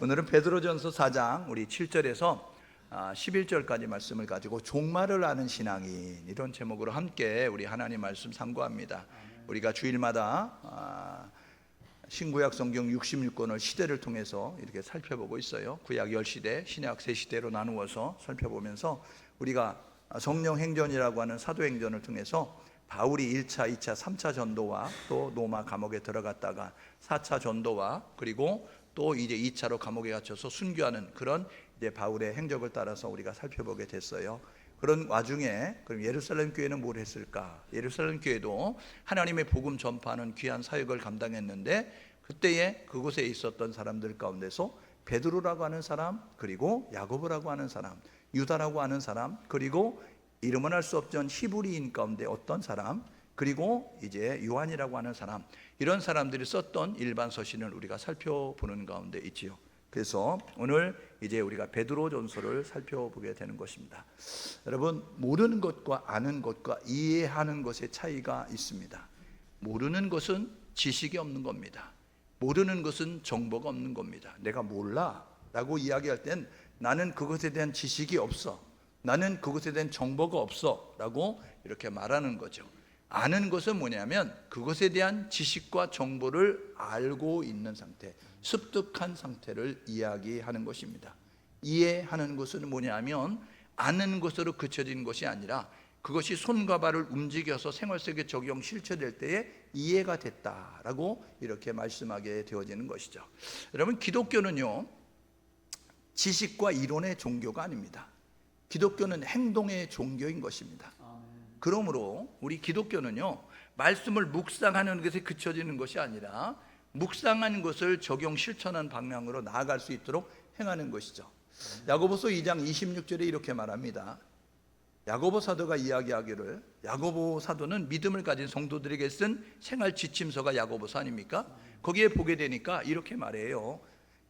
오늘은 베드로전서 4장 우리 7절에서 11절까지 말씀을 가지고 종말을 아는 신앙인, 이런 제목으로 함께 우리 하나님 말씀 상고합니다. 우리가 주일마다 신구약 성경 66권을 시대를 통해서 이렇게 살펴보고 있어요. 구약 10시대, 신약 3시대로 나누어서 살펴보면서 우리가 성령 행전이라고 하는 사도행전을 통해서 바울이 1차, 2차, 3차 전도와 또 로마 감옥에 들어갔다가 4차 전도와 그리고 또 이제 2차로 감옥에 갇혀서 순교하는 그런 이제 바울의 행적을 따라서 우리가 살펴보게 됐어요. 그런 와중에 그럼 예루살렘 교회는 뭘 했을까? 예루살렘 교회도 하나님의 복음 전파하는 귀한 사역을 감당했는데, 그때에 그곳에 있었던 사람들 가운데서 베드로라고 하는 사람, 그리고 야고보라고 하는 사람, 유다라고 하는 사람, 그리고 이름은 알 수 없던 히브리인 가운데 어떤 사람, 그리고 이제 요한이라고 하는 사람, 이런 사람들이 썼던 일반 서신을 우리가 살펴보는 가운데 있지요. 그래서 오늘 이제 우리가 베드로전서를 살펴보게 되는 것입니다. 여러분, 모르는 것과 아는 것과 이해하는 것의 차이가 있습니다. 모르는 것은 지식이 없는 겁니다. 모르는 것은 정보가 없는 겁니다. 내가 몰라 라고 이야기할 땐 나는 그것에 대한 지식이 없어, 나는 그것에 대한 정보가 없어 라고 이렇게 말하는 거죠. 아는 것은 뭐냐면 그것에 대한 지식과 정보를 알고 있는 상태, 습득한 상태를 이야기하는 것입니다. 이해하는 것은 뭐냐면 아는 것으로 그쳐진 것이 아니라 그것이 손과 발을 움직여서 생활 속에 적용 실체될 때에 이해가 됐다라고 이렇게 말씀하게 되어지는 것이죠. 여러분, 기독교는요, 지식과 이론의 종교가 아닙니다. 기독교는 행동의 종교인 것입니다. 그러므로 우리 기독교는요, 말씀을 묵상하는 것에 그쳐지는 것이 아니라 묵상한 것을 적용 실천한 방향으로 나아갈 수 있도록 행하는 것이죠. 야고보서 2장 26절에 이렇게 말합니다. 야고보 사도가 이야기하기를, 야고보 사도는 믿음을 가진 성도들에게 쓴 생활 지침서가 야고보서 아닙니까? 거기에 보게 되니까 이렇게 말해요.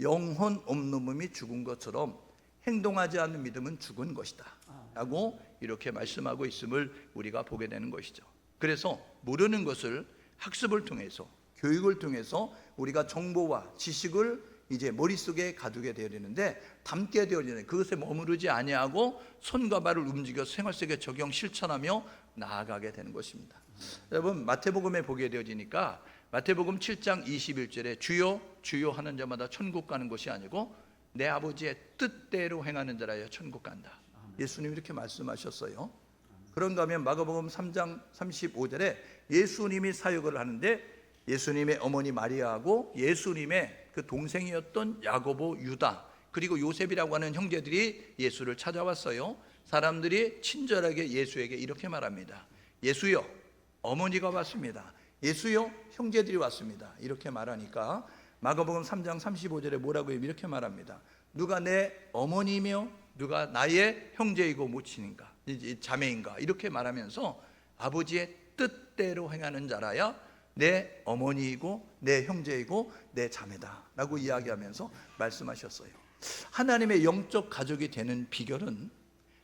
영혼 없는 몸이 죽은 것처럼 행동하지 않는 믿음은 죽은 것이다 라고 이렇게 말씀하고 있음을 우리가 보게 되는 것이죠. 그래서 모르는 것을 학습을 통해서, 교육을 통해서 우리가 정보와 지식을 이제 머릿속에 가두게 되어야 되는데, 담게 되어지는 그것에 머무르지 아니하고 손과 발을 움직여서 생활 속에 적용 실천하며 나아가게 되는 것입니다. 여러분, 마태복음에 보게 되어지니까 마태복음 7장 21절에 주여 주여 하는 자마다 천국 가는 것이 아니고 내 아버지의 뜻대로 행하는 자라야 천국 간다. 예수님이 이렇게 말씀하셨어요. 그런가 하면 마가복음 3장 35절에 예수님이 사역을 하는데 예수님의 어머니 마리아하고 예수님의 그 동생이었던 야고보, 유다, 그리고 요셉이라고 하는 형제들이 예수를 찾아왔어요. 사람들이 친절하게 예수에게 이렇게 말합니다. 예수여, 어머니가 왔습니다. 예수여, 형제들이 왔습니다. 이렇게 말하니까 마가복음 3장 35절에 뭐라고 이렇게 말합니다. 누가 내 어머니며 누가 나의 형제이고 모친인가, 자매인가, 이렇게 말하면서 아버지의 뜻대로 행하는 자라야 내 어머니이고 내 형제이고 내 자매다 라고 이야기하면서 말씀하셨어요. 하나님의 영적 가족이 되는 비결은,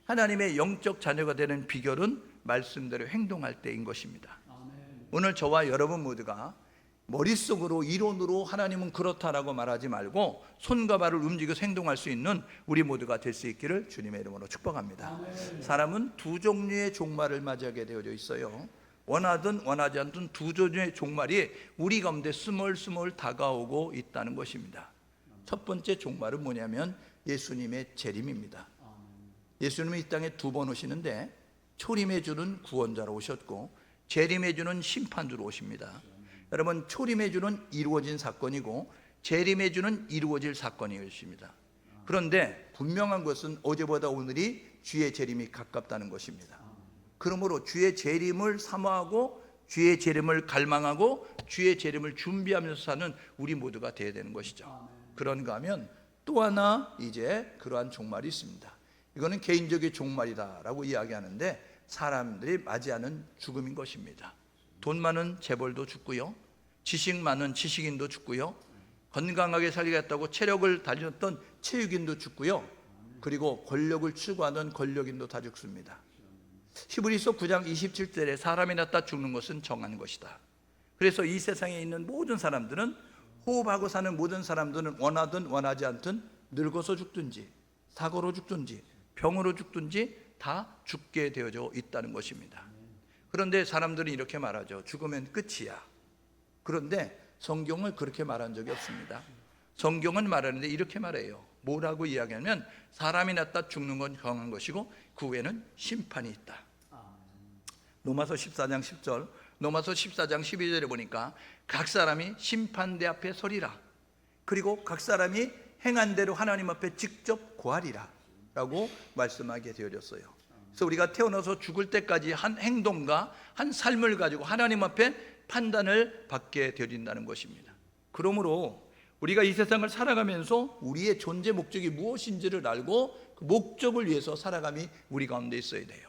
하나님의 영적 자녀가 되는 비결은 말씀대로 행동할 때인 것입니다. 오늘 저와 여러분 모두가 머릿속으로, 이론으로 하나님은 그렇다라고 말하지 말고 손과 발을 움직여서 행동할 수 있는 우리 모두가 될 수 있기를 주님의 이름으로 축복합니다. 아멘. 사람은 두 종류의 종말을 맞이하게 되어져 있어요. 원하든 원하지 않든 두 종류의 종말이 우리 가운데 스멀스멀 다가오고 있다는 것입니다. 첫 번째 종말은 뭐냐면 예수님의 재림입니다. 예수님이 이 땅에 두 번 오시는데 초림해 주는 구원자로 오셨고 재림해 주는 심판주로 오십니다. 여러분, 초림해 주는 이루어진 사건이고 재림해 주는 이루어질 사건이었습니다. 그런데 분명한 것은 어제보다 오늘이 주의 재림이 가깝다는 것입니다. 그러므로 주의 재림을 사모하고 주의 재림을 갈망하고 주의 재림을 준비하면서 사는 우리 모두가 되어야 되는 것이죠. 그런가 하면 또 하나 이제 그러한 종말이 있습니다. 이거는 개인적인 종말이다라고 이야기하는데 사람들이 맞이하는 죽음인 것입니다. 돈 많은 재벌도 죽고요, 지식 많은 지식인도 죽고요, 건강하게 살리겠다고 체력을 달렸던 체육인도 죽고요, 그리고 권력을 추구하던 권력인도 다 죽습니다. 히브리서 9장 27절에 사람이 낳다 죽는 것은 정한 것이다. 그래서 이 세상에 있는 모든 사람들은 호흡하고 사는 모든 사람들은 원하든 원하지 않든 늙어서 죽든지 사고로 죽든지 병으로 죽든지 다 죽게 되어져 있다는 것입니다. 그런데 사람들은 이렇게 말하죠. 죽으면 끝이야. 그런데 성경은 그렇게 말한 적이 없습니다. 성경은 말하는데 이렇게 말해요. 뭐라고 이야기하면 사람이 낳다 죽는 건 정한 것이고 그 후에는 심판이 있다. 로마서 14장 10절, 로마서 14장 12절에 보니까 각 사람이 심판대 앞에 서리라. 그리고 각 사람이 행한 대로 하나님 앞에 직접 고하리라 라고 말씀하게 되어졌어요. 그래서 우리가 태어나서 죽을 때까지 한 행동과 한 삶을 가지고 하나님 앞에 판단을 받게 되어진다는 것입니다. 그러므로 우리가 이 세상을 살아가면서 우리의 존재 목적이 무엇인지를 알고 그 목적을 위해서 살아감이 우리 가운데 있어야 돼요.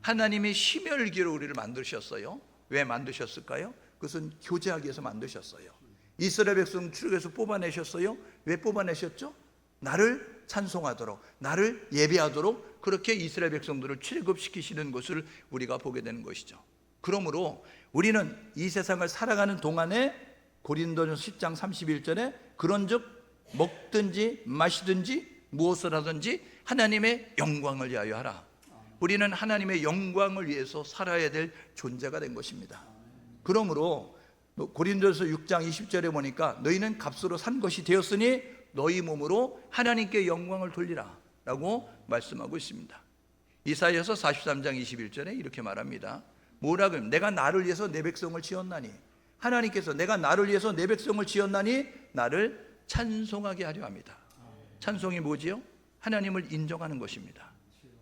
하나님이 심혈기로 우리를 만드셨어요. 왜 만드셨을까요? 그것은 교제하기 위해서 만드셨어요. 이스라엘 백성 출애굽에서 뽑아내셨어요. 왜 뽑아내셨죠? 나를 찬송하도록, 나를 예배하도록 그렇게 이스라엘 백성들을 출애굽시키시는 것을 우리가 보게 되는 것이죠. 그러므로 우리는 이 세상을 살아가는 동안에 고린도전서 10장 31절에 그런즉 먹든지 마시든지 무엇을 하든지 하나님의 영광을 위하여 하라. 우리는 하나님의 영광을 위해서 살아야 될 존재가 된 것입니다. 그러므로 고린도전서 6장 20절에 보니까 너희는 값으로 산 것이 되었으니 너희 몸으로 하나님께 영광을 돌리라 라고 말씀하고 있습니다. 이사야서 43장 21절에 이렇게 말합니다. 뭐라고 하면 내가 나를 위해서 내 백성을 지었나니, 하나님께서 내가 나를 위해서 내 백성을 지었나니 나를 찬송하게 하려 합니다. 찬송이 뭐지요? 하나님을 인정하는 것입니다.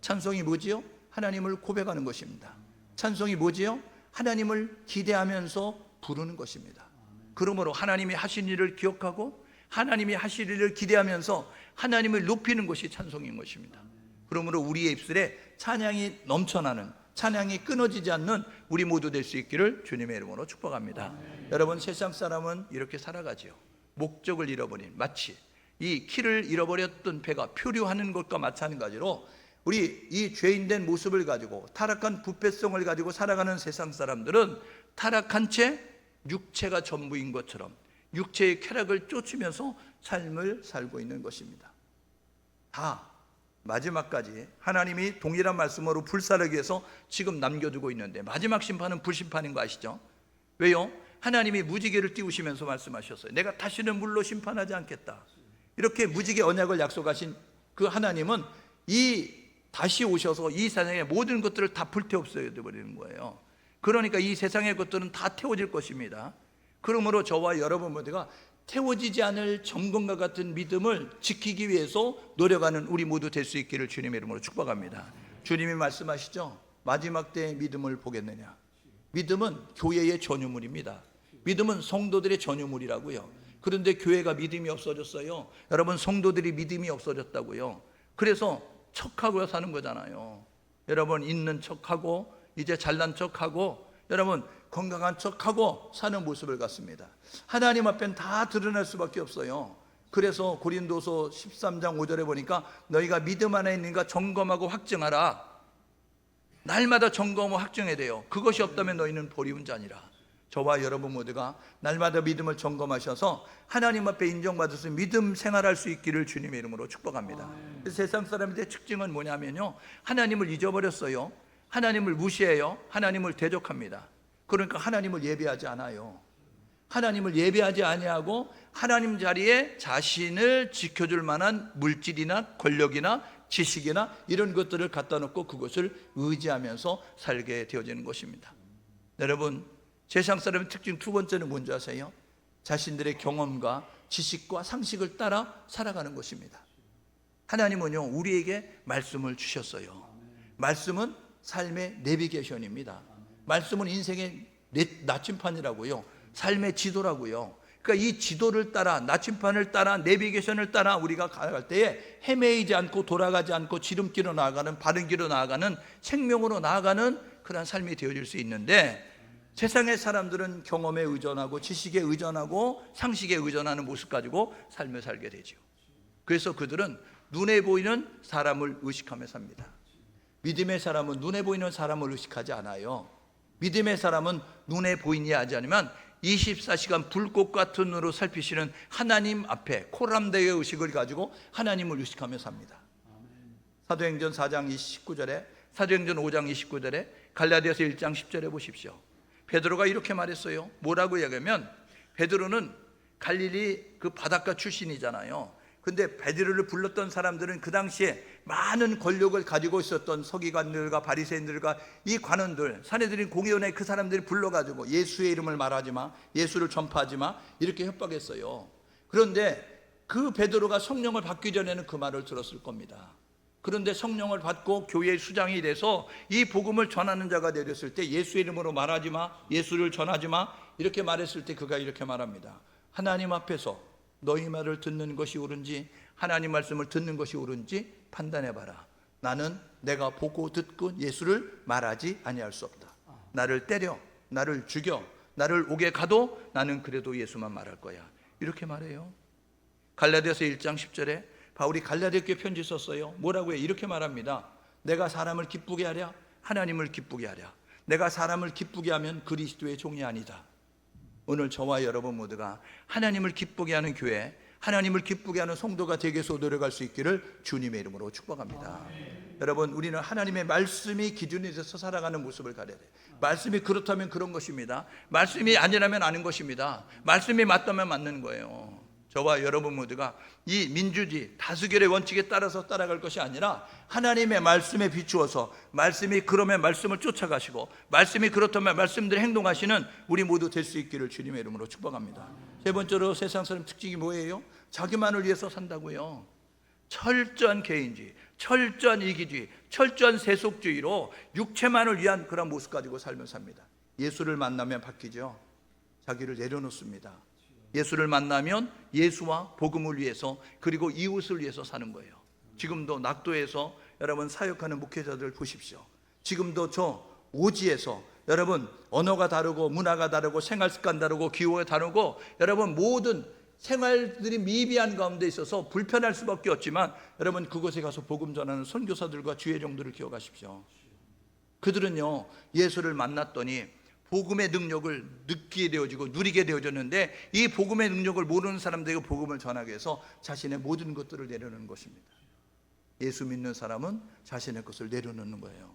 찬송이 뭐지요? 하나님을 고백하는 것입니다. 찬송이 뭐지요? 하나님을 기대하면서 부르는 것입니다. 그러므로 하나님이 하신 일을 기억하고 하나님이 하실 일을 기대하면서 하나님을 높이는 것이 찬송인 것입니다. 그러므로 우리의 입술에 찬양이 넘쳐나는, 찬양이 끊어지지 않는 우리 모두 될 수 있기를 주님의 이름으로 축복합니다. 여러분, 세상 사람은 이렇게 살아가지요. 목적을 잃어버린, 마치 이 키를 잃어버렸던 배가 표류하는 것과 마찬가지로 우리 이 죄인된 모습을 가지고 타락한 부패성을 가지고 살아가는 세상 사람들은 타락한 채 육체가 전부인 것처럼 육체의 쾌락을 쫓으면서 삶을 살고 있는 것입니다. 다 마지막까지 하나님이 동일한 말씀으로 불사르기 위해서 지금 남겨두고 있는데 마지막 심판은 불심판인 거 아시죠? 왜요? 하나님이 무지개를 띄우시면서 말씀하셨어요. 내가 다시는 물로 심판하지 않겠다. 이렇게 무지개 언약을 약속하신 그 하나님은 이 다시 오셔서 이 세상의 모든 것들을 다 불태웠어야 되버리는 거예요. 그러니까 이 세상의 것들은 다 태워질 것입니다. 그러므로 저와 여러분 모두가 태워지지 않을 점검과 같은 믿음을 지키기 위해서 노력하는 우리 모두 될 수 있기를 주님의 이름으로 축복합니다. 주님이 말씀하시죠. 마지막 때의 믿음을 보겠느냐. 믿음은 교회의 전유물입니다. 믿음은 성도들의 전유물이라고요. 그런데 교회가 믿음이 없어졌어요. 여러분, 성도들이 믿음이 없어졌다고요. 그래서 척하고 사는 거잖아요. 여러분, 있는 척하고 이제 잘난 척하고 여러분 건강한 척하고 사는 모습을 갖습니다. 하나님 앞엔 다 드러날 수밖에 없어요. 그래서 고린도서 13장 5절에 보니까 너희가 믿음 안에 있는가 점검하고 확증하라. 날마다 점검하고 확증해야 돼요. 그것이 없다면 너희는 버리운 자니라. 저와 여러분 모두가 날마다 믿음을 점검하셔서 하나님 앞에 인정받아서 믿음 생활할 수 있기를 주님의 이름으로 축복합니다. 세상 사람들의 특징은 뭐냐면요, 하나님을 잊어버렸어요. 하나님을 무시해요. 하나님을 대적합니다. 그러니까 하나님을 예배하지 않아요. 하나님을 예배하지 아니하고 하나님 자리에 자신을 지켜줄 만한 물질이나 권력이나 지식이나 이런 것들을 갖다 놓고 그것을 의지하면서 살게 되어지는 것입니다. 여러분, 세상 사람의 특징 두 번째는 뭔지 아세요? 자신들의 경험과 지식과 상식을 따라 살아가는 것입니다. 하나님은요, 우리에게 말씀을 주셨어요. 말씀은 삶의 내비게이션입니다. 말씀은 인생의 나침판이라고요. 삶의 지도라고요. 그러니까 이 지도를 따라, 나침판을 따라, 내비게이션을 따라 우리가 가갈 때에 헤매이지 않고 돌아가지 않고 지름길로 나아가는, 바른 길로 나아가는, 생명으로 나아가는 그런 삶이 되어질 수 있는데, 세상의 사람들은 경험에 의존하고 지식에 의존하고 상식에 의존하는 모습 가지고 삶을 살게 되죠. 그래서 그들은 눈에 보이는 사람을 의식하며 삽니다. 믿음의 사람은 눈에 보이는 사람을 의식하지 않아요. 믿음의 사람은 눈에 보이냐 하지 않으면 24시간 불꽃 같은 눈으로 살피시는 하나님 앞에 코람대의 의식을 가지고 하나님을 의식하며 삽니다. 사도행전 4장 29절에, 사도행전 5장 29절에, 갈라디아서 1장 10절에 보십시오. 베드로가 이렇게 말했어요. 뭐라고 얘기하면, 베드로는 갈릴리 그 바닷가 출신이잖아요. 근데 베드로를 불렀던 사람들은 그 당시에 많은 권력을 가지고 있었던 서기관들과 바리새인들과 이 관원들, 사내들인 공의원에 그 사람들이 불러가지고 예수의 이름을 말하지 마, 예수를 전파하지 마, 이렇게 협박했어요. 그런데 그 베드로가 성령을 받기 전에는 그 말을 들었을 겁니다. 그런데 성령을 받고 교회의 수장이 돼서 이 복음을 전하는 자가 되었을 때 예수의 이름으로 말하지 마, 예수를 전하지 마, 이렇게 말했을 때 그가 이렇게 말합니다. 하나님 앞에서 너희 말을 듣는 것이 옳은지, 하나님 말씀을 듣는 것이 옳은지 판단해봐라. 나는 내가 보고 듣고 예수를 말하지 아니할 수 없다. 나를 때려, 나를 죽여, 나를 옥에 가도 나는 그래도 예수만 말할 거야. 이렇게 말해요. 갈라디아서 1장 10절에 바울이 갈라디아 교회 편지 썼어요. 뭐라고 해요? 이렇게 말합니다. 내가 사람을 기쁘게 하랴, 하나님을 기쁘게 하랴. 내가 사람을 기쁘게 하면 그리스도의 종이 아니다. 오늘 저와 여러분 모두가 하나님을 기쁘게 하는 교회, 하나님을 기쁘게 하는 성도가 되기 위해서 노력할 수 있기를 주님의 이름으로 축복합니다. 여러분, 우리는 하나님의 말씀이 기준이 돼서 살아가는 모습을 가려야 돼요. 말씀이 그렇다면 그런 것입니다. 말씀이 아니라면 아닌 것입니다. 말씀이 맞다면 맞는 거예요. 저와 여러분 모두가 이 민주주의 다수결의 원칙에 따라서 따라갈 것이 아니라 하나님의 말씀에 비추어서, 말씀이 그러면 말씀을 쫓아가시고, 말씀이 그렇다면 말씀대로 행동하시는 우리 모두 될 수 있기를 주님의 이름으로 축복합니다. 세 번째로, 세상 사람 특징이 뭐예요? 자기만을 위해서 산다고요. 철저한 개인주의, 철저한 이기주의, 철저한 세속주의로 육체만을 위한 그런 모습 가지고 살면 삽니다. 예수를 만나면 바뀌죠. 자기를 내려놓습니다. 예수를 만나면 예수와 복음을 위해서, 그리고 이웃을 위해서 사는 거예요. 지금도 낙도에서 여러분 사역하는 목회자들 보십시오. 지금도 저 오지에서 여러분 언어가 다르고 문화가 다르고 생활 습관 다르고 기후가 다르고 여러분 모든 생활들이 미비한 가운데 있어서 불편할 수밖에 없지만, 여러분 그곳에 가서 복음 전하는 선교사들과 주의종들을 기억하십시오. 그들은요, 예수를 만났더니 복음의 능력을 느끼게 되어지고 누리게 되어졌는데, 이 복음의 능력을 모르는 사람들에게 복음을 전하기 위해서 자신의 모든 것들을 내려놓는 것입니다. 예수 믿는 사람은 자신의 것을 내려놓는 거예요.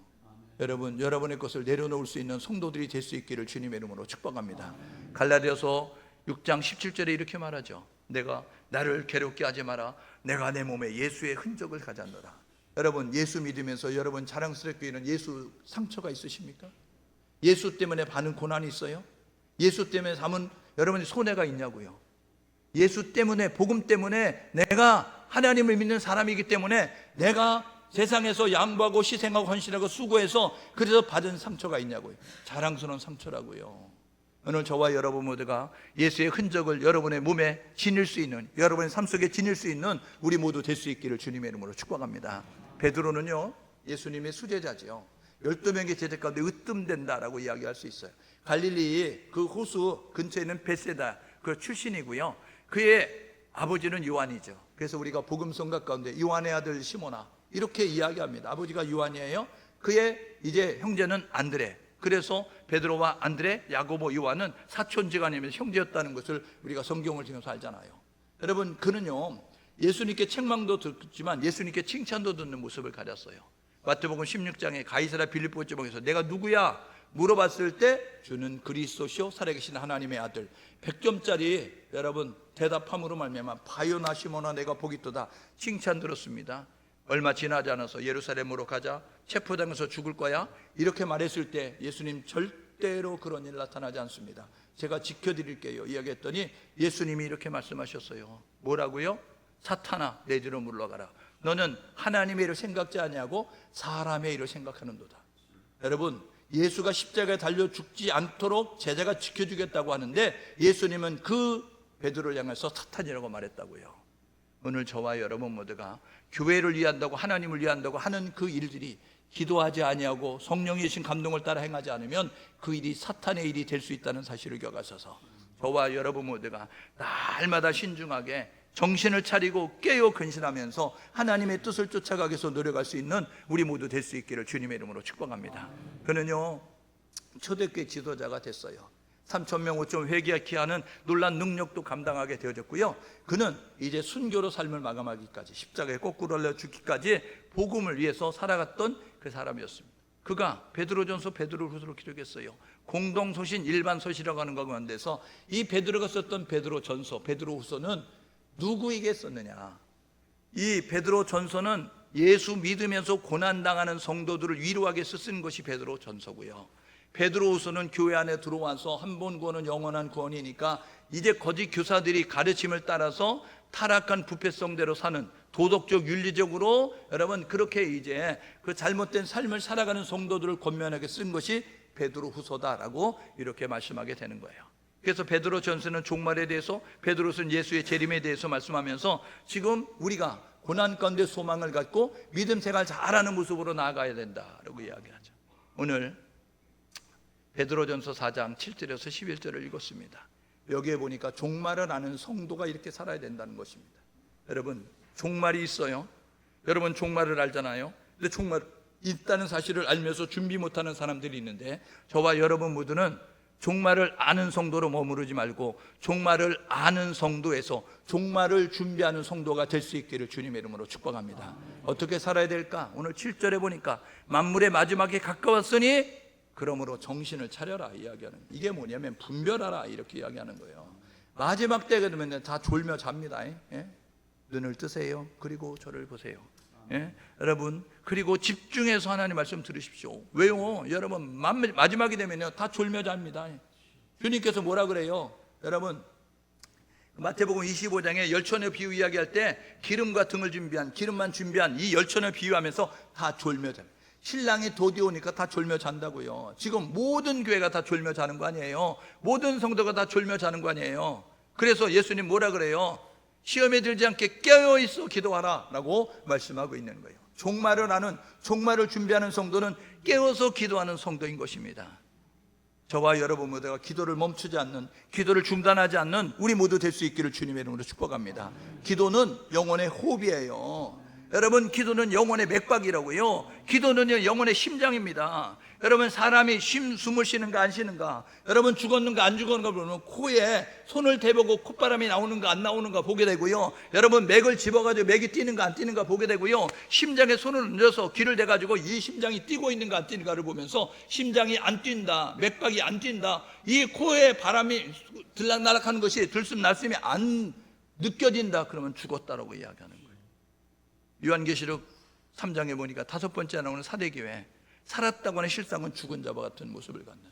여러분, 여러분의 것을 내려놓을 수 있는 성도들이 될 수 있기를 주님의 이름으로 축복합니다. 갈라디아서 6장 17절에 이렇게 말하죠. 내가 나를 괴롭게 하지 마라. 내가 내 몸에 예수의 흔적을 가졌노라. 여러분, 예수 믿으면서 여러분 자랑스럽게 있는 예수 상처가 있으십니까? 예수 때문에 받는 고난이 있어요? 예수 때문에 담은 여러분이 손해가 있냐고요? 예수 때문에, 복음 때문에, 내가 하나님을 믿는 사람이기 때문에 내가 세상에서 양보하고 희생하고 헌신하고 수고해서 그래서 받은 상처가 있냐고요? 자랑스러운 상처라고요. 오늘 저와 여러분 모두가 예수의 흔적을 여러분의 몸에 지닐 수 있는, 여러분의 삶 속에 지닐 수 있는 우리 모두 될 수 있기를 주님의 이름으로 축복합니다. 베드로는요, 예수님의 수제자지요. 12명의 제자 가운데 으뜸된다라고 이야기할 수 있어요. 갈릴리 그 호수 근처에 있는 베세다 그 출신이고요. 그의 아버지는 요한이죠. 그래서 우리가 복음성가 가운데 요한의 아들 시모나 이렇게 이야기합니다. 아버지가 요한이에요. 그의 이제 형제는 안드레. 그래서 베드로와 안드레, 야고보, 요한은 사촌지간이면서 형제였다는 것을 우리가 성경을 통해서 알잖아요. 여러분, 그는요 예수님께 책망도 듣지만 예수님께 칭찬도 듣는 모습을 가졌어요. 마태복음 16장에 가이사랴 빌립보 지방에서 내가 누구야? 물어봤을 때 주는 그리스도시요 살아계신 하나님의 아들. 100점짜리 여러분 대답함으로 말미암아 바요나 시모나 내가 복이 있도다 칭찬 들었습니다. 얼마 지나지 않아서 예루살렘으로 가자, 체포당해서 죽을 거야, 이렇게 말했을 때 예수님 절대로 그런 일 나타나지 않습니다. 제가 지켜드릴게요 이야기했더니 예수님이 이렇게 말씀하셨어요. 뭐라고요? 사탄아 내 뒤로 물러가라. 너는 하나님의 일을 생각지 아니하고 사람의 일을 생각하는도다. 여러분, 예수가 십자가에 달려 죽지 않도록 제자가 지켜주겠다고 하는데 예수님은 그 베드로를 향해서 사탄이라고 말했다고요. 오늘 저와 여러분 모두가 교회를 위한다고, 하나님을 위한다고 하는 그 일들이 기도하지 아니하고 성령의 신 감동을 따라 행하지 않으면 그 일이 사탄의 일이 될 수 있다는 사실을 기억하셔서 저와 여러분 모두가 날마다 신중하게 정신을 차리고 깨어 근신하면서 하나님의 뜻을 쫓아가기 위해서 노력할 수 있는 우리 모두 될 수 있기를 주님의 이름으로 축복합니다. 그는요 초대교회 지도자가 됐어요. 3,000명 5천 회개케 하는 놀란 능력도 감당하게 되어졌고요. 그는 이제 순교로 삶을 마감하기까지, 십자가에 거꾸로 올려 죽기까지 복음을 위해서 살아갔던 그 사람이었습니다. 그가 베드로전서, 베드로후서로 기록했어요. 공동서신, 일반서신이라고 하는 것 가운데서 이 베드로가 썼던 베드로전서, 베드로후서는 누구에게 썼느냐? 이 베드로전서는 예수 믿으면서 고난당하는 성도들을 위로하기 위해서 쓴 것이 베드로전서고요. 베드로후서는 교회 안에 들어와서 한 번 구원은 영원한 구원이니까 이제 거짓 교사들이 가르침을 따라서 타락한 부패성대로 사는, 도덕적 윤리적으로 여러분 그렇게 이제 그 잘못된 삶을 살아가는 성도들을 권면하게 쓴 것이 베드로후서다라고 이렇게 말씀하게 되는 거예요. 그래서 베드로전서는 종말에 대해서, 베드로서는 예수의 재림에 대해서 말씀하면서 지금 우리가 고난 가운데 소망을 갖고 믿음 생활 잘하는 모습으로 나아가야 된다라고 이야기하죠. 오늘 베드로전서 4장 7절에서 11절을 읽었습니다. 여기에 보니까 종말을 아는 성도가 이렇게 살아야 된다는 것입니다. 여러분, 종말이 있어요. 여러분 종말을 알잖아요. 근데 종말 있다는 사실을 알면서 준비 못하는 사람들이 있는데, 저와 여러분 모두는 종말을 아는 성도로 머무르지 말고 종말을 아는 성도에서 종말을 준비하는 성도가 될 수 있기를 주님의 이름으로 축복합니다. 어떻게 살아야 될까? 오늘 7절에 보니까 만물의 마지막에 가까웠으니 그러므로 정신을 차려라 이야기하는, 이게 뭐냐면 분별하라 이렇게 이야기하는 거예요. 마지막 때가 되면 다 졸며 잡니다. 예? 눈을 뜨세요. 그리고 저를 보세요. 예? 여러분, 그리고 집중해서 하나님 말씀 들으십시오. 왜요? 여러분 마지막이 되면요 다 졸며 잡니다. 주님께서 뭐라 그래요? 여러분 마태복음 25장에 열천의 비유 이야기할 때 기름과 등을 준비한, 기름만 준비한 이 열천을 비유하면서 다 졸며 잡니다. 신랑이 도디 오니까 다 졸며 잔다고요. 지금 모든 교회가 다 졸며 자는 거 아니에요? 모든 성도가 다 졸며 자는 거 아니에요? 그래서 예수님 뭐라 그래요? 시험에 들지 않게 깨어있어 기도하라 라고 말씀하고 있는 거예요. 종말을 아는, 종말을 준비하는 성도는 깨어서 기도하는 성도인 것입니다. 저와 여러분 모두가 기도를 멈추지 않는, 기도를 중단하지 않는 우리 모두 될 수 있기를 주님의 이름으로 축복합니다. 기도는 영혼의 호흡이에요. 여러분 기도는 영혼의 맥박이라고요. 기도는 영혼의 심장입니다. 여러분 사람이 숨을 쉬는가 안 쉬는가, 여러분 죽었는가 안 죽었는가 보면 코에 손을 대보고 콧바람이 나오는가 안 나오는가 보게 되고요. 여러분 맥을 집어가지고 맥이 뛰는가 안 뛰는가 보게 되고요. 심장에 손을 얹어서 귀를 대가지고 이 심장이 뛰고 있는가 안 뛰는가를 보면서 심장이 안 뛴다, 맥박이 안 뛴다, 이 코에 바람이 들락날락하는 것이 들숨날숨이 안 느껴진다, 그러면 죽었다라고 이야기하는 거예요. 요한계시록 3장에 보니까 5번째 나오는 사대교회, 살았다고 하는 실상은 죽은 자와 같은 모습을 갖는,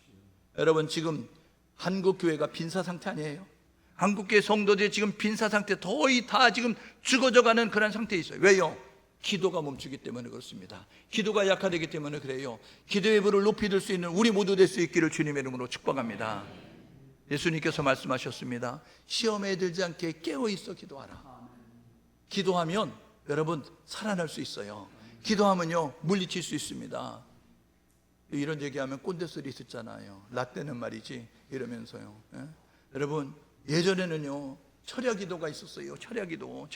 여러분 지금 한국교회가 빈사 상태 아니에요? 한국교회 성도들이 지금 빈사 상태, 거의 다 지금 죽어져가는 그런 상태에 있어요. 왜요? 기도가 멈추기 때문에 그렇습니다. 기도가 약화되기 때문에 그래요. 기도의 불을 높이 들 수 있는 우리 모두 될 수 있기를 주님의 이름으로 축복합니다. 예수님께서 말씀하셨습니다. 시험에 들지 않게 깨어있어 기도하라. 기도하면 여러분 살아날 수 있어요. 기도하면요 물리칠 수 있습니다. 이런 얘기하면 꼰대 소리 있었잖아요. 라떼는 말이지 이러면서요. 예? 여러분 예전에는요 철야기도가 있었어요. 철야기도.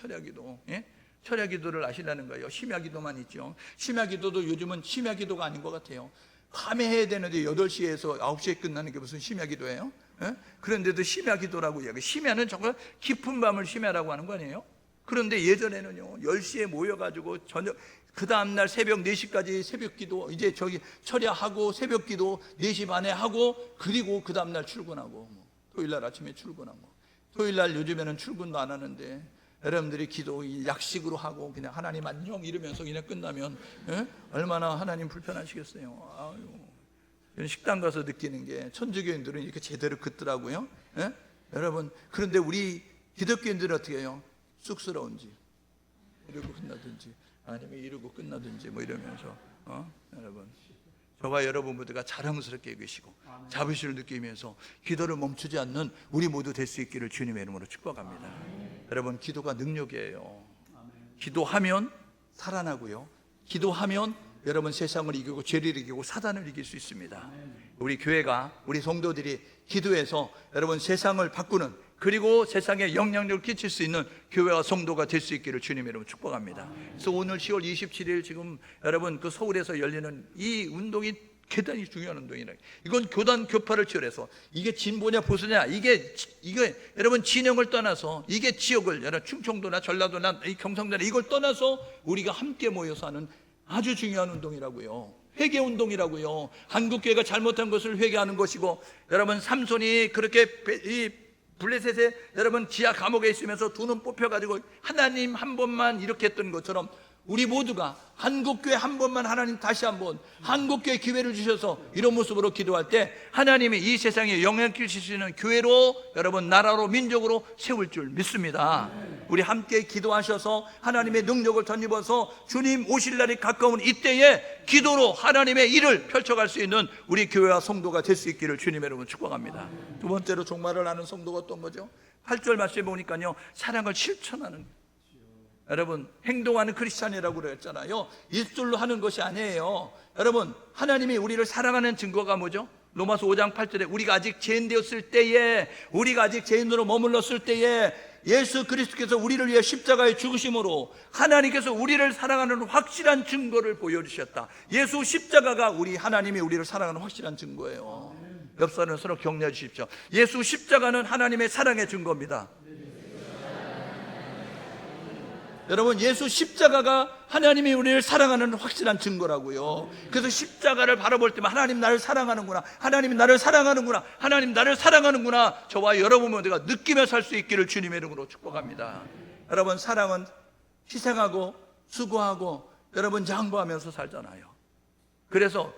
예? 철야기도를 아시라는 거예요. 심야기도만 있죠. 심야기도도 요즘은 심야기도가 아닌 것 같아요. 밤에 해야 되는데 8시에서 9시에 끝나는 게 무슨 심야기도예요? 예? 그런데도 심야기도라고 이야기해요. 심야는 정말 깊은 밤을 심야라고 하는 거 아니에요? 그런데 예전에는요 10시에 모여가지고 저녁 그 다음날 새벽 4시까지 새벽기도, 이제 저기 철야하고 새벽기도 4시 반에 하고, 그리고 그 다음날 출근하고, 토요일날 아침에 출근하고, 토요일날 요즘에는 출근도 안 하는데 여러분들이 기도 약식으로 하고 그냥 하나님 안녕 이러면서 그냥 끝나면 얼마나 하나님 불편하시겠어요. 아유, 식당 가서 느끼는 게 천주교인들은 이렇게 제대로 긋더라고요. 여러분 그런데 우리 기독교인들은 어떻게 해요? 쑥스러운지 이러고 끝나든지 아니면 이러고 끝나든지 뭐 이러면서 여러분 저와 여러분 모두가 자랑스럽게 계시고 자부심을 느끼면서 기도를 멈추지 않는 우리 모두 될 수 있기를 주님의 이름으로 축복합니다. 여러분 기도가 능력이에요. 기도하면 살아나고요. 기도하면 여러분 세상을 이기고 죄를 이기고 사단을 이길 수 있습니다. 우리 교회가, 우리 성도들이 기도해서 여러분 세상을 바꾸는, 그리고 세상에 영향력을 끼칠 수 있는 교회와 성도가 될 수 있기를 주님의 이름으로 축복합니다. 그래서 오늘 10월 27일 지금 여러분 그 서울에서 열리는 이 운동이 대단히 중요한 운동이라. 이건 교단 교파를 치열해서 이게 진보냐 보수냐, 이게 여러분 진영을 떠나서, 이게 지역을, 여러분 충청도나 전라도나 이 경상도나 이걸 떠나서 우리가 함께 모여서 하는 아주 중요한 운동이라고요. 회개 운동이라고요. 한국교회가 잘못한 것을 회개하는 것이고, 여러분 삼손이 그렇게 이 블레셋에 여러분 지하 감옥에 있으면서 두 눈 뽑혀가지고 하나님 한 번만 이렇게 했던 것처럼, 우리 모두가 한국교회 한 번만 하나님 다시 한번 한국교회 기회를 주셔서 이런 모습으로 기도할 때 하나님이 이 세상에 영향 끼칠 수 있는 교회로, 여러분 나라로, 민족으로 세울 줄 믿습니다. 우리 함께 기도하셔서 하나님의 능력을 덧입어서 주님 오실 날이 가까운 이때에 기도로 하나님의 일을 펼쳐갈 수 있는 우리 교회와 성도가 될 수 있기를 주님의 이름으로 축복합니다. 두 번째로 종말을 아는 성도가 어떤 거죠? 8절 말씀에 보니까요, 사랑을 실천하는, 여러분 행동하는 크리스찬이라고 그랬잖아요. 입술로 하는 것이 아니에요. 여러분 하나님이 우리를 사랑하는 증거가 뭐죠? 로마서 5장 8절에 우리가 아직 죄인 되었을 때에, 우리가 아직 죄인으로 머물렀을 때에 예수 그리스도께서 우리를 위해 십자가에 죽으심으로 하나님께서 우리를 사랑하는 확실한 증거를 보여주셨다. 예수 십자가가 하나님이 우리를 사랑하는 확실한 증거예요. 옆 사람은 서로 격려해 주십시오. 예수 십자가는 하나님의 사랑의 증거입니다. 여러분 예수 십자가가 하나님이 우리를 사랑하는 확실한 증거라고요. 그래서 십자가를 바라볼 때만 하나님 나를 사랑하는구나, 하나님이 나를 사랑하는구나, 하나님 나를 사랑하는구나, 저와 여러분 모두가 느끼며 살 수 있기를 주님의 이름으로 축복합니다. 여러분 사랑은 희생하고 수고하고 여러분 양보하면서 살잖아요. 그래서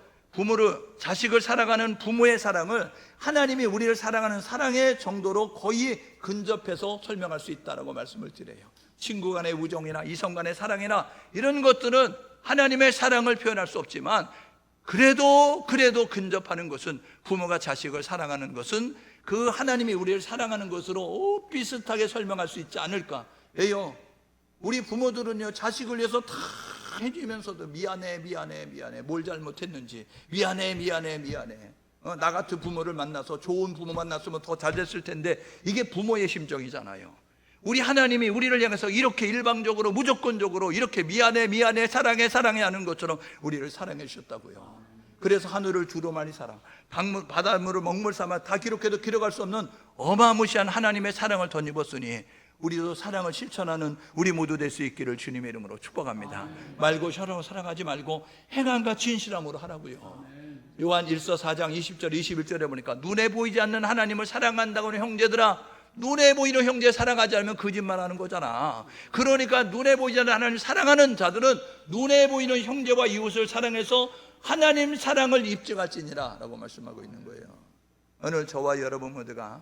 자식을 사랑하는 부모의 사랑을 하나님이 우리를 사랑하는 사랑의 정도로 거의 근접해서 설명할 수 있다라고 말씀을 드려요. 친구 간의 우정이나 이성 간의 사랑이나 이런 것들은 하나님의 사랑을 표현할 수 없지만, 그래도 근접하는 것은, 부모가 자식을 사랑하는 것은 그 하나님이 우리를 사랑하는 것으로 비슷하게 설명할 수 있지 않을까. 왜요? 우리 부모들은요, 자식을 위해서 다 해주면서도 미안해 뭘 잘못했는지 미안해. 나 같은 부모를 만나서, 좋은 부모 만났으면 더 잘 됐을 텐데, 이게 부모의 심정이잖아요. 우리 하나님이 우리를 향해서 이렇게 일방적으로 무조건적으로 이렇게 미안해 사랑해 하는 것처럼 우리를 사랑해 주셨다고요. 그래서 하늘을 두루마리 사랑, 바닷물을 먹물 삼아 다 기록해도 기록할 수 없는 어마무시한 하나님의 사랑을 덧입었으니 우리도 사랑을 실천하는 우리 모두 될 수 있기를 주님의 이름으로 축복합니다. 말고 혀로 사랑하지 말고 행함과 진실함으로 하라고요. 요한 1서 4장 20절 21절에 보니까 눈에 보이지 않는 하나님을 사랑한다고 하는 형제들아, 눈에 보이는 형제 사랑하지 않으면 거짓말하는 거잖아. 그러니까 눈에 보이지 않는 하나님을 사랑하는 자들은 눈에 보이는 형제와 이웃을 사랑해서 하나님 사랑을 입증할지니라 라고 말씀하고 있는 거예요. 오늘 저와 여러분 모두가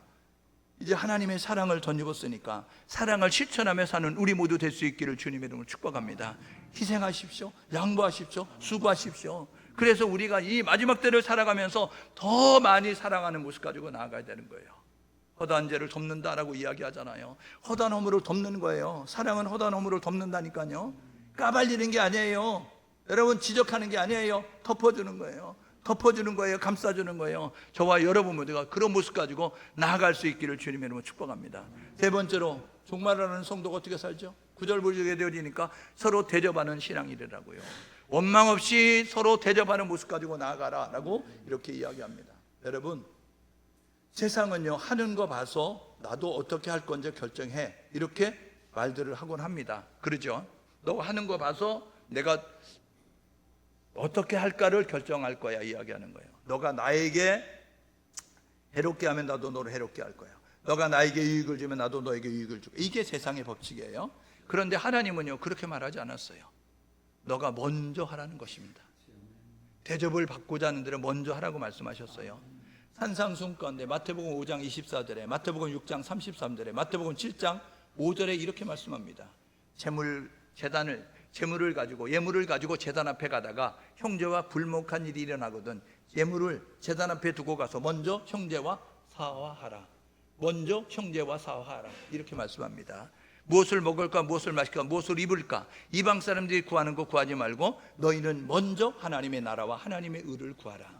이제 하나님의 사랑을 덧입었으니까 사랑을 실천하며 사는 우리 모두 될 수 있기를 주님의 이름으로 축복합니다. 희생하십시오, 양보하십시오, 수고하십시오. 그래서 우리가 이 마지막 때를 살아가면서 더 많이 사랑하는 모습 가지고 나아가야 되는 거예요. 허다한 죄를 덮는다라고 이야기하잖아요. 허다한 허물을 덮는 거예요. 사랑은 허다한 허물을 덮는다니까요. 까발리는 게 아니에요. 여러분 지적하는 게 아니에요. 덮어주는 거예요. 감싸주는 거예요. 저와 여러분 모두가 그런 모습 가지고 나아갈 수 있기를 주님의 이름으로 축복합니다. 세 번째로 종말하는 성도가 어떻게 살죠? 9절 보게 되어지니까 서로 대접하는 신앙이라고요. 원망 없이 서로 대접하는 모습 가지고 나아가라 라고 이렇게 이야기합니다. 여러분 세상은요, 하는 거 봐서 나도 어떻게 할 건지 결정해, 이렇게 말들을 하곤 합니다. 그러죠? 너 하는 거 봐서 내가 어떻게 할까를 결정할 거야 이야기하는 거예요. 너가 나에게 해롭게 하면 나도 너를 해롭게 할 거야. 너가 나에게 유익을 주면 나도 너에게 유익을 줄 거야. 이게 세상의 법칙이에요. 그런데 하나님은요, 그렇게 말하지 않았어요. 너가 먼저 하라는 것입니다. 대접을 받고자 하는 데는 먼저 하라고 말씀하셨어요. 산상순 가운데 마태복음 5장 24절에, 마태복음 6장 33절에, 마태복음 7장 5절에 이렇게 말씀합니다. 재물을 가지고, 예물을 가지고 제단 앞에 가다가 형제와 불목한 일이 일어나거든 예물을 제단 앞에 두고 가서 먼저 형제와 사화하라. 이렇게 말씀합니다. 무엇을 먹을까, 무엇을 마실까, 무엇을 입을까, 이방 사람들이 구하는 거 구하지 말고 너희는 먼저 하나님의 나라와 하나님의 의를 구하라.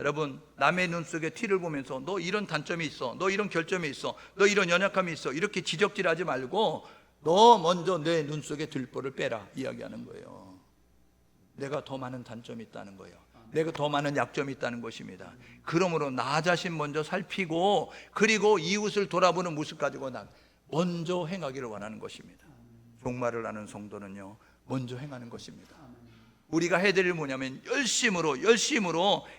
여러분 남의 눈 속에 티를 보면서 너 이런 단점이 있어, 너 이런 결점이 있어, 너 이런 연약함이 있어, 이렇게 지적질하지 말고 너 먼저 내 눈 속에 들보를 빼라 이야기하는 거예요. 내가 더 많은 단점이 있다는 거예요. 내가 더 많은 약점이 있다는 것입니다. 그러므로 나 자신 먼저 살피고 그리고 이웃을 돌아보는 모습 가지고 먼저 행하기를 원하는 것입니다. 종말을 아는 성도는요, 먼저 행하는 것입니다. 우리가 해야 될 일은 뭐냐면 열심으로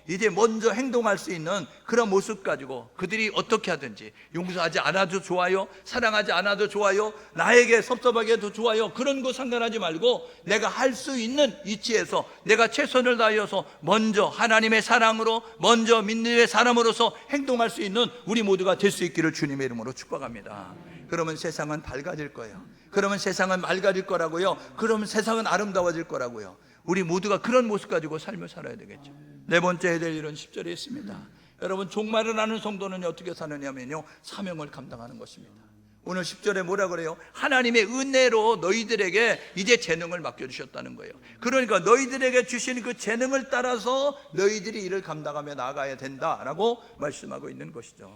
이제 먼저 행동할 수 있는 그런 모습 가지고 그들이 어떻게 하든지 용서하지 않아도 좋아요, 사랑하지 않아도 좋아요, 나에게 섭섭하게 해도 좋아요, 그런 거 상관하지 말고 내가 할 수 있는 위치에서 내가 최선을 다하여서 먼저 하나님의 사랑으로, 먼저 믿음의 사람으로서 행동할 수 있는 우리 모두가 될 수 있기를 주님의 이름으로 축복합니다. 그러면 세상은 밝아질 거예요. 그러면 세상은 맑아질 거라고요. 그러면 세상은 아름다워질 거라고요. 우리 모두가 그런 모습 가지고 삶을 살아야 되겠죠. 네 번째 해야 될 일은 10절에 있습니다. 여러분, 종말을 아는 성도는 어떻게 사느냐면요, 사명을 감당하는 것입니다. 오늘 10절에 뭐라 그래요? 하나님의 은혜로 너희들에게 이제 재능을 맡겨주셨다는 거예요. 그러니까 너희들에게 주신 그 재능을 따라서 너희들이 이를 감당하며 나아가야 된다라고 말씀하고 있는 것이죠.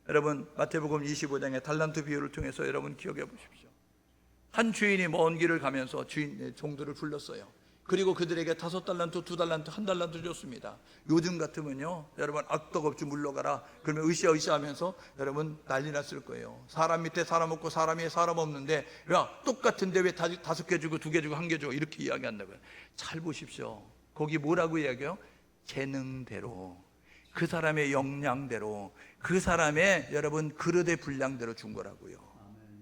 여러분, 마태복음 25장의 달란트 비유를 통해서 여러분 기억해 보십시오. 한 주인이 먼 길을 가면서 종들을 불렀어요. 그리고 그들에게 5달란트, 2달란트, 1달란트 줬습니다. 요즘 같으면요, 여러분 악덕업주 물러가라 그러면 으쌰으쌰 하면서 여러분 난리 났을 거예요. 사람 밑에 사람 없고 사람 위에 사람 없는데 야, 똑같은데 왜 5개 주고 2개 주고 1개 주고 이렇게 이야기한다고요. 잘 보십시오. 거기 뭐라고 이야기해요? 재능대로, 그 사람의 역량대로, 그 사람의 여러분 그릇의 분량대로 준 거라고요.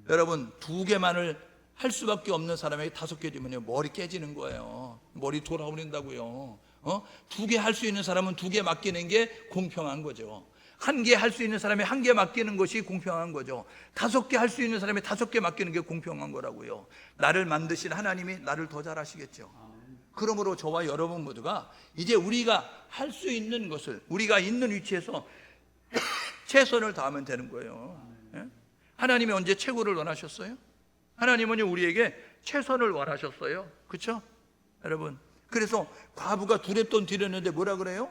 여러분 2개만을 할 수밖에 없는 사람에게 5개 주면요, 머리 깨지는 거예요. 머리 돌아버린다고요. 2개 할 수 있는 사람은 2개 맡기는 게 공평한 거죠. 1개 할 수 있는 사람이 1개 맡기는 것이 공평한 거죠. 5개 할 수 있는 사람이 5개 맡기는 게 공평한 거라고요. 나를 만드신 하나님이 나를 더 잘하시겠죠. 그러므로 저와 여러분 모두가 이제 우리가 할 수 있는 것을 우리가 있는 위치에서 최선을 다하면 되는 거예요. 하나님이 언제 최고를 원하셨어요? 하나님은 우리에게 최선을 원하셨어요. 그렇죠? 여러분, 그래서 과부가 두랩돈 드렸는데 뭐라 그래요?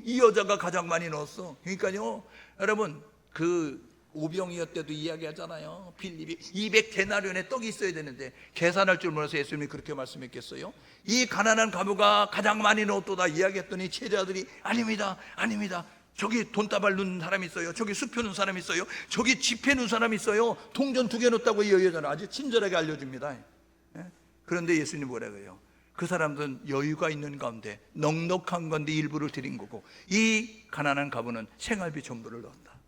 이 여자가 가장 많이 넣었어. 그러니까요, 여러분, 그 오병이어 때도 이야기하잖아요. 빌립이 200데나리온의 떡이 있어야 되는데 계산할 줄 몰라서 예수님이 그렇게 말씀했겠어요? 이 가난한 과부가 가장 많이 넣었도다 이야기했더니 제자들이 아닙니다, 아닙니다. 저기 돈다발 넣는 사람이 있어요. 저기 수표 넣는 사람이 있어요. 저기 지폐 넣는 사람이 있어요. 동전 2개 넣었다고 이 여자는 아주 친절하게 알려줍니다. 그런데 예수님 뭐라고 해요? 그 사람들은 여유가 있는 가운데 넉넉한 건데 일부를 드린 거고, 이 가난한 가부는 생활비 전부를 넣었다.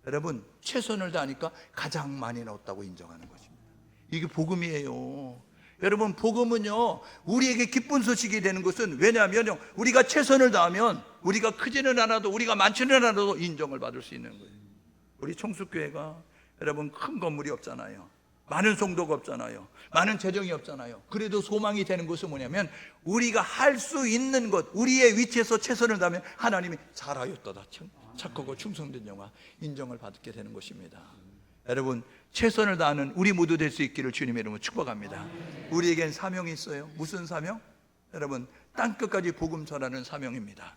여러분, 최선을 다하니까 가장 많이 넣었다고 인정하는 것입니다. 이게 복음이에요. 여러분, 복음은요, 우리에게 기쁜 소식이 되는 것은 왜냐하면 우리가 최선을 다하면 우리가 크지는 않아도, 우리가 많지는 않아도 인정을 받을 수 있는 거예요. 우리 청숙교회가 여러분 큰 건물이 없잖아요. 많은 성도가 없잖아요. 많은 재정이 없잖아요. 그래도 소망이 되는 것은 뭐냐면 우리가 할 수 있는 것, 우리의 위치에서 최선을 다하면 하나님이 잘하였도다, 착하고 충성된 영화 인정을 받게 되는 것입니다. 여러분, 최선을 다하는 우리 모두 될 수 있기를 주님의 이름으로 축복합니다. 우리에겐 사명이 있어요. 무슨 사명? 여러분, 땅끝까지 복음 전하는 사명입니다.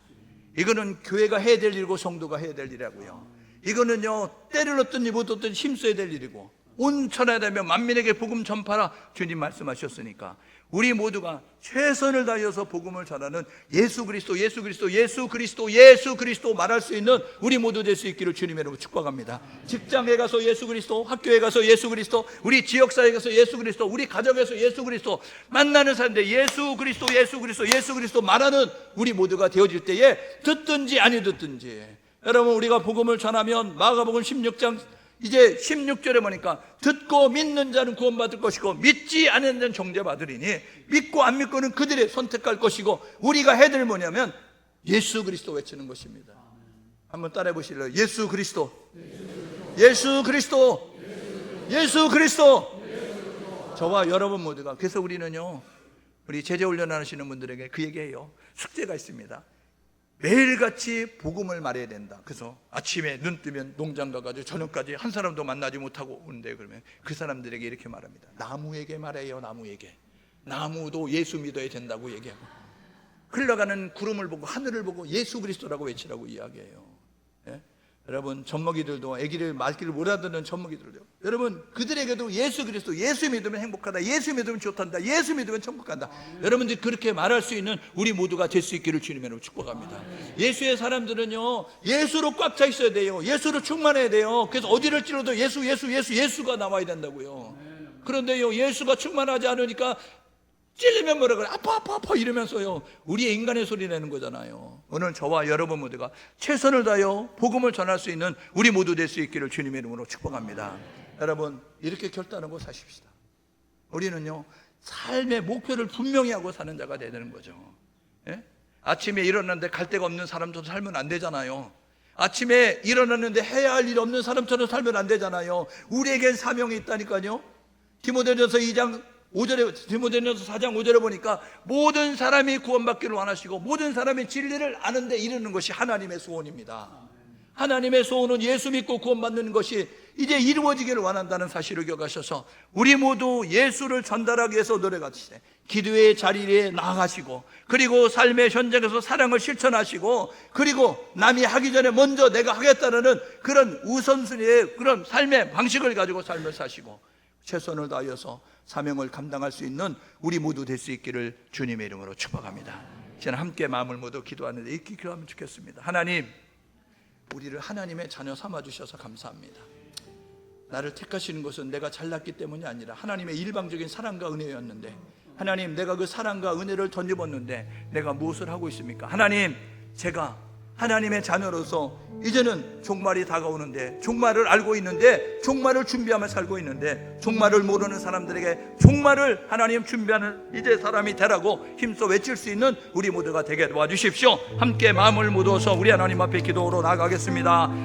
이거는 교회가 해야 될 일이고 성도가 해야 될 일이라고요. 이거는요, 때를 얻든지 못 얻든지 힘써야 될 일이고, 온 천하에 되면 만민에게 복음 전파라 주님 말씀하셨으니까 우리 모두가 최선을 다하여서 복음을 전하는 예수 그리스도 말할 수 있는 우리 모두 될 수 있기를 주님의 이름으로 축복합니다. 직장에 가서 예수 그리스도, 학교에 가서 예수 그리스도, 우리 지역사회에 가서 예수 그리스도, 우리 가정에서 예수 그리스도, 만나는 사람들 예수 그리스도 말하는 우리 모두가 되어질 때에 듣든지 아니 듣든지, 여러분, 우리가 복음을 전하면 마가복음 16장 이제 16절에 보니까 듣고 믿는 자는 구원받을 것이고 믿지 않는 자는 정죄받으리니 믿고 안 믿고는 그들의 선택할 것이고, 우리가 해야 될 뭐냐면 예수 그리스도 외치는 것입니다. 한번 따라해 보실래요? 예수 그리스도, 예수 그리스도, 예수 그리스도. 저와 여러분 모두가, 그래서 우리는요, 우리 제자훈련 하시는 분들에게 그 얘기해요. 숙제가 있습니다. 매일같이 복음을 말해야 된다. 그래서 아침에 눈 뜨면 농장 가가지고 저녁까지 한 사람도 만나지 못하고 오는데, 그러면 그 사람들에게 이렇게 말합니다. 나무에게 말해요. 나무에게. 나무도 예수 믿어야 된다고 얘기하고, 흘러가는 구름을 보고 하늘을 보고 예수 그리스도라고 외치라고 이야기해요. 예? 여러분 젖먹이들도 아기를 말귀를 못 알아듣는 젖먹이들도 여러분 그들에게도 예수 그리스도 예수 믿으면 행복하다, 예수 믿으면 좋단다, 예수 믿으면 천국 간다. 여러분들이 그렇게 말할 수 있는 우리 모두가 될 수 있기를 주님으로 축복합니다. 예수의 사람들은요 예수로 꽉 차 있어야 돼요. 예수로 충만해야 돼요. 그래서 어디를 찔러도 예수가 나와야 된다고요. 그런데요 예수가 충만하지 않으니까 찔리면 뭐라 그래? 아파 이러면서요 우리의 인간의 소리 내는 거잖아요. 오늘 저와 여러분 모두가 최선을 다하여 복음을 전할 수 있는 우리 모두 될 수 있기를 주님의 이름으로 축복합니다. 여러분 이렇게 결단하고 사십시다. 우리는요 삶의 목표를 분명히 하고 사는 자가 되야 되는 거죠. 예? 아침에 일어났는데 갈 데가 없는 사람처럼 살면 안 되잖아요. 아침에 일어났는데 해야 할 일 없는 사람처럼 살면 안 되잖아요. 우리에겐 사명이 있다니까요. 디모데전서 4장 5절에 보니까 모든 사람이 구원받기를 원하시고 모든 사람이 진리를 아는 데 이르는 것이 하나님의 소원입니다. 하나님의 소원은 예수 믿고 구원받는 것이 이제 이루어지기를 원한다는 사실을 기억하셔서 우리 모두 예수를 전달하기 위해서 노력하시되 기도의 자리에 나아가시고 그리고 삶의 현장에서 사랑을 실천하시고 그리고 남이 하기 전에 먼저 내가 하겠다는 그런 우선순위의 그런 삶의 방식을 가지고 삶을 사시고 최선을 다하여서 사명을 감당할 수 있는 우리 모두 될 수 있기를 주님의 이름으로 축복합니다. 저는 함께 마음을 모두 기도하는데 이렇게 기도하면 좋겠습니다. 하나님, 우리를 하나님의 자녀 삼아주셔서 감사합니다. 나를 택하시는 것은 내가 잘났기 때문이 아니라 하나님의 일방적인 사랑과 은혜였는데 하나님 내가 그 사랑과 은혜를 던져봤는데 내가 무엇을 하고 있습니까? 하나님 제가 하나님의 자녀로서 이제는 종말이 다가오는데 종말을 알고 있는데 종말을 준비하며 살고 있는데 종말을 모르는 사람들에게 종말을 하나님 준비하는 이제 사람이 되라고 힘써 외칠 수 있는 우리 모두가 되게 도와주십시오. 함께 마음을 모아서 우리 하나님 앞에 기도로 나아가겠습니다.